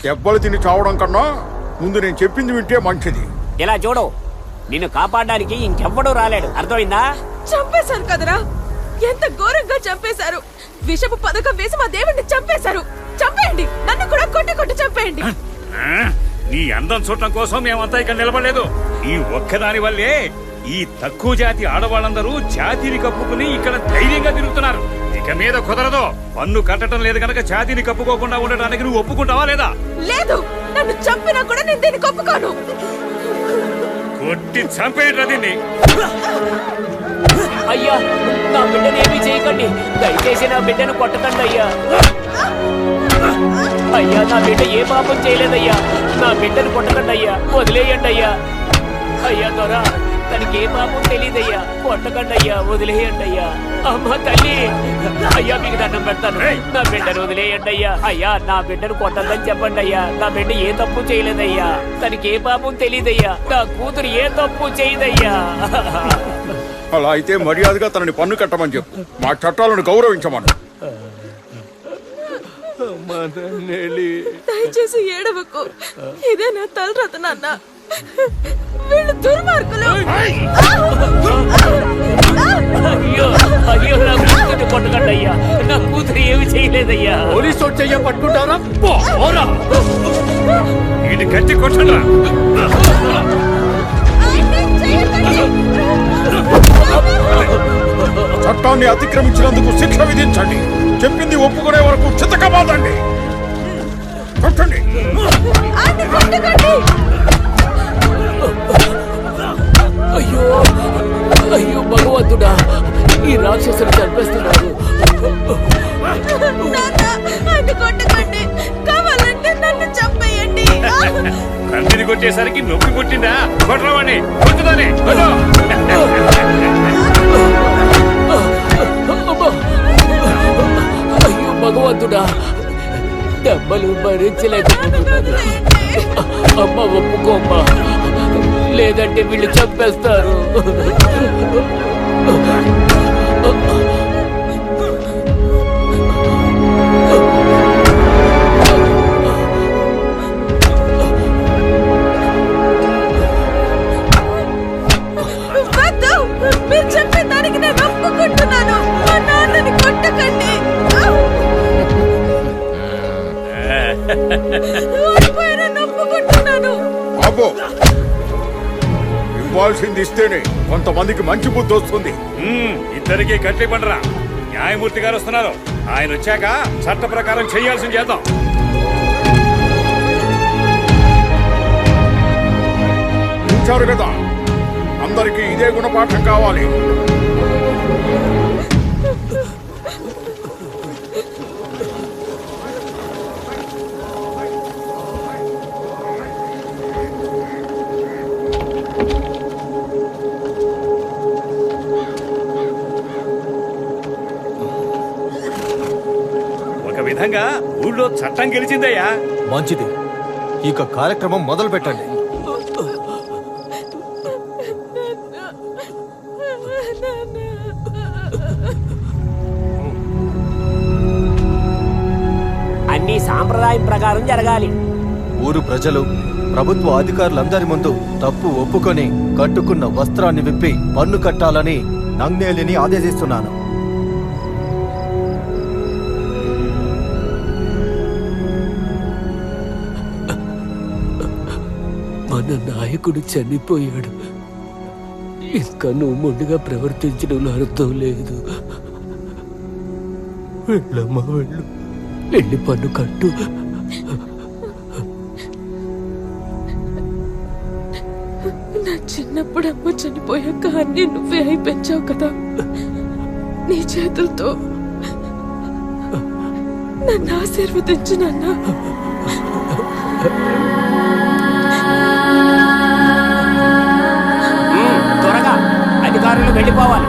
దెబ్బలు తిని చావడం కన్నా ముందు నేను చెప్పింది వింటే మంచిది. ఇలా చూడు, నిన్ను కాపాడడానికి ఇంకెవ్వడూ రాలేడు, అర్థమైందా? చంపేశారు కదరా, ఎంత ఘోరంగా చంపేశారు. విషపు పథకం వేసి మా దేవుడిని చంపేశారు. చంపేయండి, నన్ను కూడా కొట్టి కొట్టి చంపేయండి. నీ అందం చూడటం కోసం మేమంతా ఇక్కడ నిలబడలేదు. ఈ ఒక్కదాని వల్లే ఈ తక్కువ జాతి ఆడవాళ్ళందరూ జాతిని కప్పుకుని ఇక్కడ ధైర్యంగా తిరుగుతున్నారు. ఇక మీద కుదరదు. పన్ను కట్టడం లేదు కనుక జాతిని కప్పుకోకుండా ఉండడానికి నువ్వు ఒప్పుకుంటావా లేదా? లేదు, నన్ను చంపినా కూడా నేను దీన్ని ఒప్పుకోను. కొట్టి చంపేయండి దీన్ని. అయ్యా, నా బిడ్డను ఏమీ చేయకండి, దయచేసి నా బిడ్డను కొట్టకండి అయ్యా. అయ్యా, నా బిడ్డ ఏ పాపం చేయలేదయ్యా, నా బిడ్డను కొట్టకండి అయ్యా, వదిలేయండి అయ్యా. అయ్యా దొర, తనకి ఏ పాపం తెలియదయ్యా, కొట్టకండి అయ్యా, వదిలేయండి అయ్యా. అమ్మ తల్లి, అయ్యా మీకు దండం పెడతాను, నా బిడ్డను వదిలేయండి అయ్యా. అయ్యా, నా బిడ్డను కొట్టద్దని చెప్పండి అయ్యా, నా బిడ్డ ఏ తప్పు చేయలేదయ్యా, తనకి ఏ పాపం తెలియదయ్యా, నా కూతురు ఏ తప్పు చేయదయ్యా. అలా అయితే మర్యాదగా తనని పన్ను కట్టమని చెప్పు, మా చట్టాలను గౌరవించమను. దయచేసి ఏడవకు, ఇదే నా తలరాత నాన్న. వీళ్ళు దుర్మార్గులు. అయ్యో అయ్యో, నా కూతురు కొట్టకండి అయ్యా, నా కూతురు ఏమి చేయలేదయ్యా. పోలీసు వచ్చయ్యా పట్టుకుంటారా? ఇది గట్టి కొట్టరా. చట్టాన్ని అతిక్రమించినందుకు శిక్ష విధించండి. చెప్పింది ఒప్పుకునే వరకు చితకబాదండి. కొట్టండి. అయ్యో అయ్యో భగవంతుడా, ఈ రాక్షసులు చంపేస్తున్నారు. కొట్టకండి, కావాలంటే నన్ను చంపేయండి. కందిని కొట్టేసరికి నొప్పి పుట్టిందా? కొట్టరావాణ్ణి, కొట్టుదాని. అయ్యో భగవంతుడా, దెబ్బలు భరించలేకపోతున్నాను. అమ్మ ఒప్పుకోమ్మా, లేదంటే వీళ్ళు చంపేస్తారు. మీరు చెప్పే దానికి నేను ఒప్పుకుంటున్నాను. మా నాన్నని కొట్టకండి. ఒప్పుకుంటున్నాను. బాబు, ఇవ్వాల్సింది ఇస్తేనే కొంతమందికి మంచి బుద్ధి వస్తుంది. ఇద్దరికి కట్లి పండరా. న్యాయమూర్తి గారు వస్తున్నారు, ఆయన వచ్చాక చట్ట ప్రకారం చేయాల్సింది చేద్దాం. చూశారు కదా, అందరికీ ఇదే గుణపాఠం కావాలి. ఒక విధంగా ఊళ్ళో చట్టం గెలిచిందయ్యా. మంచిది, ఇక కార్యక్రమం మొదలు పెట్టండి. అన్ని సాంప్రదాయం ప్రకారం జరగాలి. ఊరు ప్రజలు, ప్రభుత్వ అధికారులందరి ముందు తప్పు ఒప్పుకొని కట్టుకున్న వస్త్రాన్ని విప్పి పన్ను కట్టాలని నంగ్నేలిని ఆదేశిస్తున్నాను. మన నాయకుడు చనిపోయాడు, ఇంకా నువ్వు మొండిగా ప్రవర్తించడంలో అర్థం లేదు. వెళ్ళమ్మా వెళ్ళు, వెళ్ళి పన్ను కట్టు. నా చిన్నప్పుడు అమ్మ చనిపోయాక అన్ని నువ్వే అయి పెంచావు కదా, నీ చేతులతో నన్ను ఆశీర్వదించు నాన్న. త్వరగా అధికారులు వెళ్ళిపోవాలి.